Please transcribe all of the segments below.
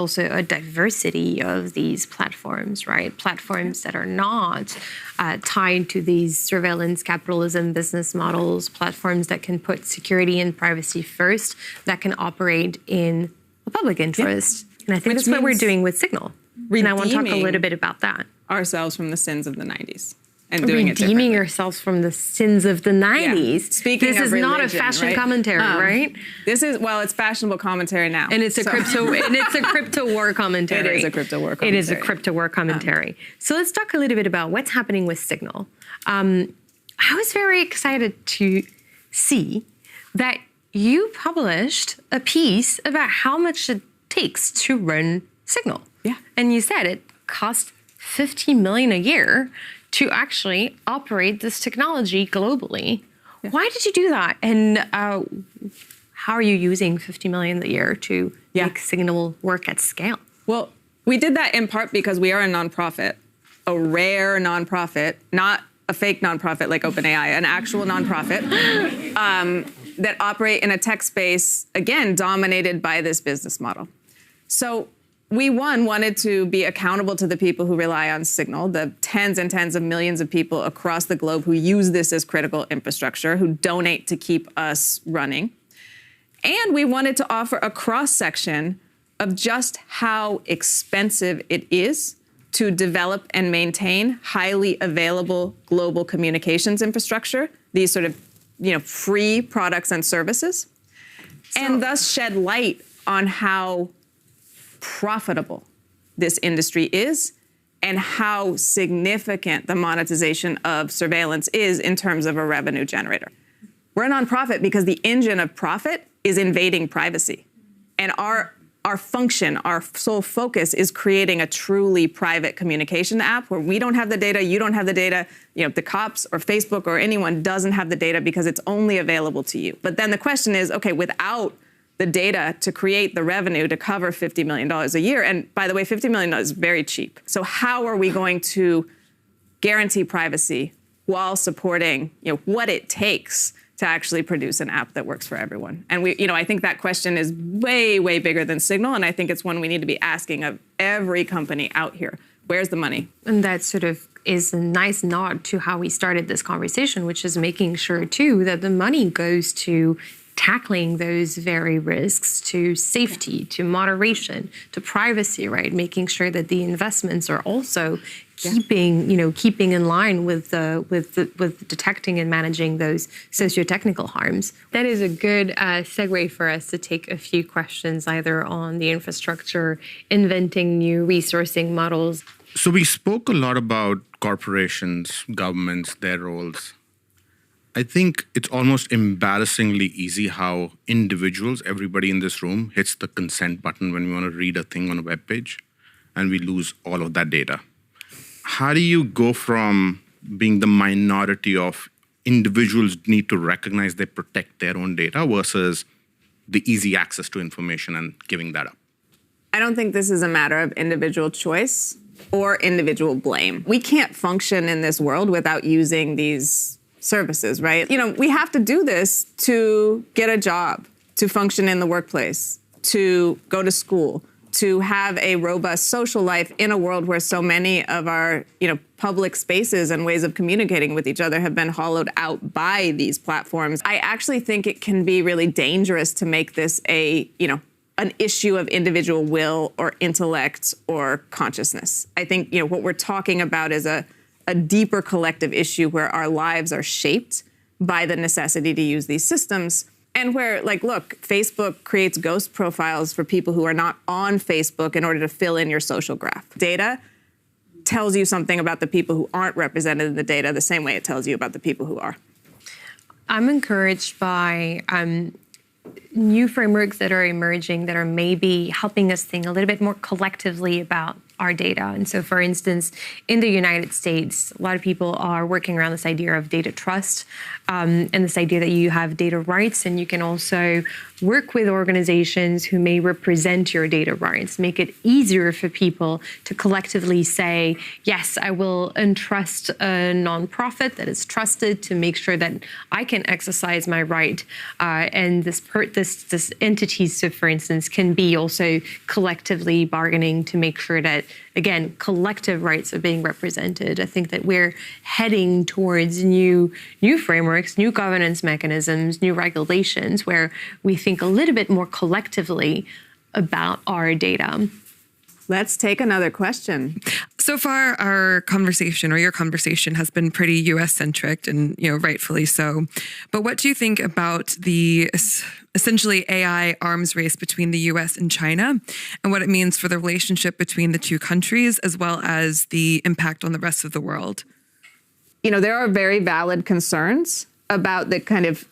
Also a diversity of these platforms, right? Platforms that are not tied to these surveillance capitalism business models, platforms that can put security and privacy first, that can operate in a public interest. Yeah. And I think that's what we're doing with Signal. And I want to talk a little bit about that. Ourselves from the sins of the 90s. And doing redeeming ourselves from the sins of the 90s. Yeah. Speaking this of is religion, not a fashion commentary, right? This is, well, it's fashionable commentary now. And it's a crypto war commentary. It is a crypto war commentary. It is a crypto war commentary. So let's talk a little bit about what's happening with Signal. I was very excited to see that you published a piece about how much it takes to run Signal. Yeah. And you said it costs $50 million a year to actually operate this technology globally. Yeah. Why did you do that? And how are you using $50 million a year to make Signal work at scale? Well, we did that in part because we are a nonprofit, a rare nonprofit, not a fake nonprofit like OpenAI, an actual nonprofit that operate in a tech space, again, dominated by this business model. So we, wanted to be accountable to the people who rely on Signal, the tens and tens of millions of people across the globe who use this as critical infrastructure, who donate to keep us running. And we wanted to offer a cross-section of just how expensive it is to develop and maintain highly available global communications infrastructure, these sort of, free products and services, and thus shed light on how profitable this industry is and how significant the monetization of surveillance is in terms of a revenue generator. We're a nonprofit because the engine of profit is invading privacy. And our function, our sole focus is creating a truly private communication app where we don't have the data, you don't have the data, the cops or Facebook or anyone doesn't have the data because it's only available to you. But then the question is, okay, without the data to create the revenue to cover $50 million a year. And by the way, $50 million is very cheap. So how are we going to guarantee privacy while supporting what it takes to actually produce an app that works for everyone? And I think that question is way, way bigger than Signal. And I think it's one we need to be asking of every company out here. Where's the money? And that sort of is a nice nod to how we started this conversation, which is making sure, too, that the money goes to tackling those very risks, to safety, to moderation, to privacy, right? Making sure that the investments are also keeping in line with detecting and managing those socio-technical harms. That is a good segue for us to take a few questions either on the infrastructure, inventing new resourcing models. So we spoke a lot about corporations, governments, their roles. I think it's almost embarrassingly easy how individuals, everybody in this room, hits the consent button when we want to read a thing on a web page, and we lose all of that data. How do you go from being the minority of individuals need to recognize they protect their own data versus the easy access to information and giving that up? I don't think this is a matter of individual choice or individual blame. We can't function in this world without using these services, right? We have to do this to get a job, to function in the workplace, to go to school, to have a robust social life in a world where so many of our, public spaces and ways of communicating with each other have been hollowed out by these platforms. I actually think it can be really dangerous to make this an issue of individual will or intellect or consciousness. I think, what we're talking about is a deeper collective issue where our lives are shaped by the necessity to use these systems. And where, look, Facebook creates ghost profiles for people who are not on Facebook in order to fill in your social graph. Data tells you something about the people who aren't represented in the data the same way it tells you about the people who are. I'm encouraged by new frameworks that are emerging that are maybe helping us think a little bit more collectively about our data. And so, for instance, in the United States, a lot of people are working around this idea of data trust and this idea that you have data rights, and you can also work with organizations who may represent your data rights, make it easier for people to collectively say, yes, I will entrust a nonprofit that is trusted to make sure that I can exercise my right. And this entities, so for instance, can be also collectively bargaining to make sure that, again, collective rights are being represented. I think that we're heading towards new frameworks, new governance mechanisms, new regulations, where we think a little bit more collectively about our data. Let's take another question. So far, our conversation, or your conversation, has been pretty U.S.-centric, and rightfully so. But what do you think about the essentially AI arms race between the U.S. and China, and what it means for the relationship between the two countries, as well as the impact on the rest of the world? There are very valid concerns about the kind of,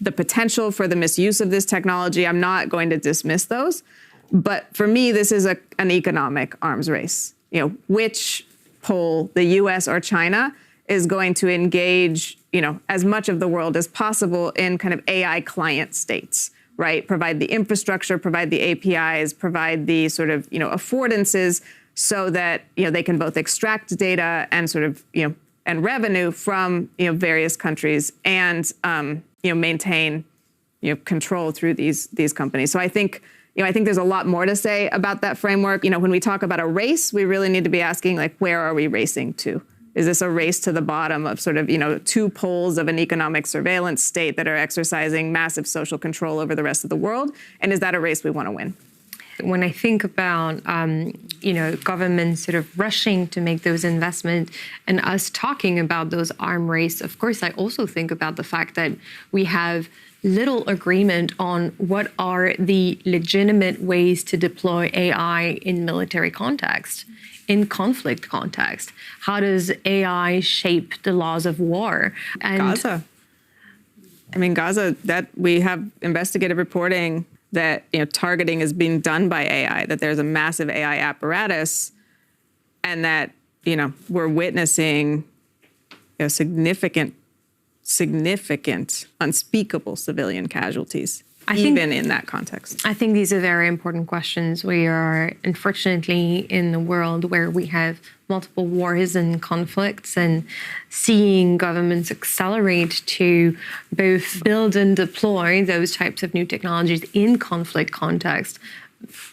the potential for the misuse of this technology. I'm not going to dismiss those. But for me, this is an economic arms race. Which pole, the US or China, is going to engage, as much of the world as possible in kind of AI client states, right? Provide the infrastructure, provide the APIs, provide the sort of, affordances so that, they can both extract data and sort of, and revenue from, various countries and, maintain, control through these companies. So I think there's a lot more to say about that framework. When we talk about a race, we really need to be asking, where are we racing to? Is this a race to the bottom of sort of, two poles of an economic surveillance state that are exercising massive social control over the rest of the world? And is that a race we want to win? When I think about, governments sort of rushing to make those investments and us talking about those arms race, of course, I also think about the fact that we have little agreement on what are the legitimate ways to deploy AI in military context, in conflict context. How does AI shape the laws of war? And Gaza. Gaza, that we have investigative reporting that targeting is being done by AI, that there's a massive AI apparatus, and that we're witnessing significant, unspeakable civilian casualties, even in that context. I think these are very important questions. We are unfortunately in a world where we have multiple wars and conflicts, and seeing governments accelerate to both build and deploy those types of new technologies in conflict context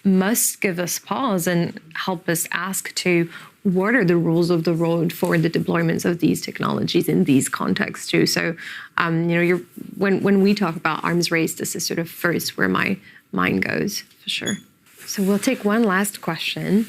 must give us pause and help us ask to what are the rules of the road for the deployments of these technologies in these contexts too. So, when we talk about arms race, this is sort of first where my mind goes, for sure. So we'll take one last question.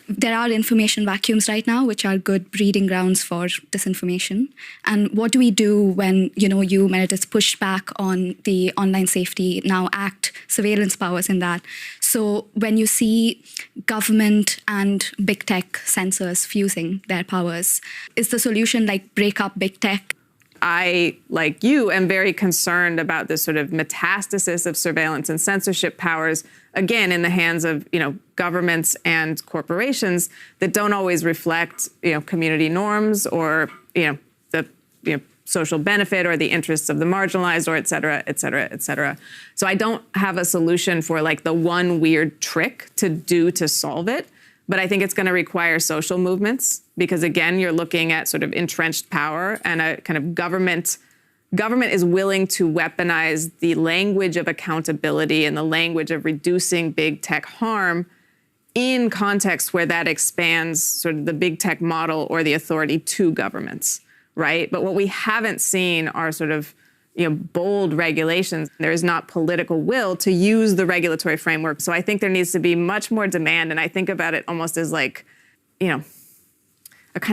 There are information vacuums right now, which are good breeding grounds for disinformation. And what do we do when, you, Meredith, pushed back on the Online Safety Now Act surveillance powers in that? So when you see government and big tech censors fusing their powers, is the solution break up big tech? I, like you, am very concerned about this sort of metastasis of surveillance and censorship powers, again, in the hands of, governments and corporations that don't always reflect, community norms or, the, social benefit or the interests of the marginalized, or et cetera, et cetera, et cetera. So I don't have a solution for the one weird trick to solve it. But I think it's going to require social movements because, again, you're looking at sort of entrenched power and a kind of government is willing to weaponize the language of accountability and the language of reducing big tech harm in contexts where that expands sort of the big tech model or the authority to governments, right? But what we haven't seen are sort of bold regulations. There is not political will to use the regulatory framework. So I think there needs to be much more demand. And I think about it almost as a kind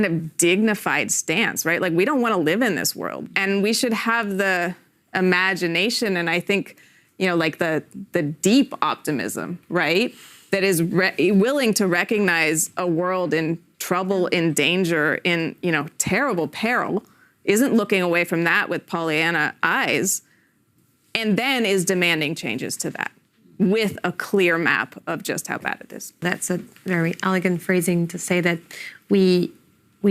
of dignified stance, right? We don't want to live in this world. And we should have the imagination and I think, the deep optimism, right? That is willing to recognize a world in trouble, in danger, in, terrible peril, isn't looking away from that with Pollyanna eyes, and then is demanding changes to that. with a clear map of just how bad it is. That's a very elegant phrasing to say that we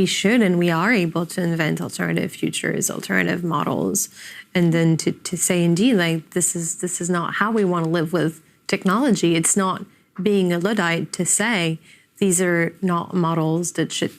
should and we are able to invent alternative futures, alternative models, and then to say indeed, like this is not how we want to live with technology. It's not being a Luddite to say these are not models that should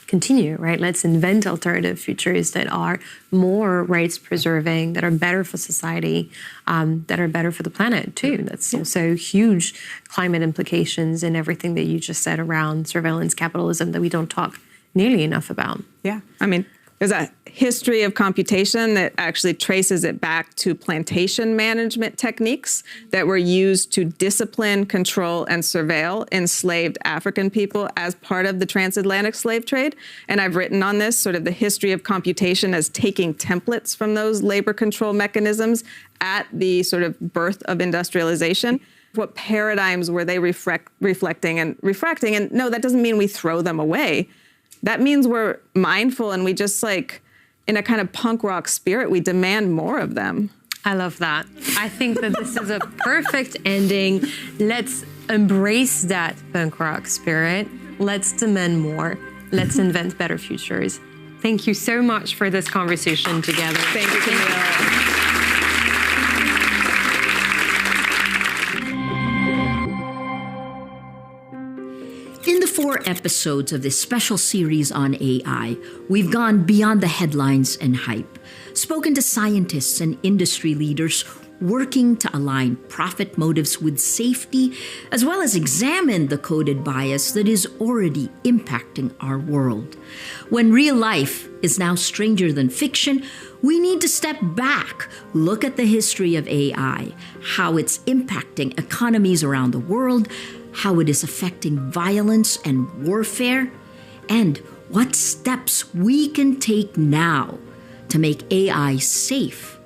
continue, right? Let's invent alternative futures that are more rights preserving, that are better for society, that are better for the planet too. That's also huge climate implications in everything that you just said around surveillance capitalism that we don't talk nearly enough about. Yeah, I mean, there's a history of computation that actually traces it back to plantation management techniques that were used to discipline, control, and surveil enslaved African people as part of the transatlantic slave trade. And I've written on this, sort of the history of computation as taking templates from those labor control mechanisms at the sort of birth of industrialization. What paradigms were they reflecting and refracting? And no, that doesn't mean we throw them away. That means we're mindful and we just like, in a kind of punk rock spirit, we demand more of them. I love that. I think that this is a perfect ending. Let's embrace that punk rock spirit. Let's demand more. Let's invent better futures. Thank you so much for this conversation together. Thank you, Camila. In the 4 episodes of this special series on AI, we've gone beyond the headlines and hype, spoken to scientists and industry leaders working to align profit motives with safety, as well as examine the coded bias that is already impacting our world. When real life is now stranger than fiction, we need to step back, look at the history of AI, how it's impacting economies around the world, how it is affecting violence and warfare, and what steps we can take now to make AI safe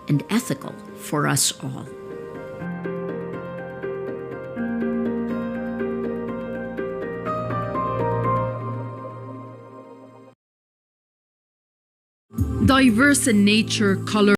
and ethical for us all. Diverse in nature, color,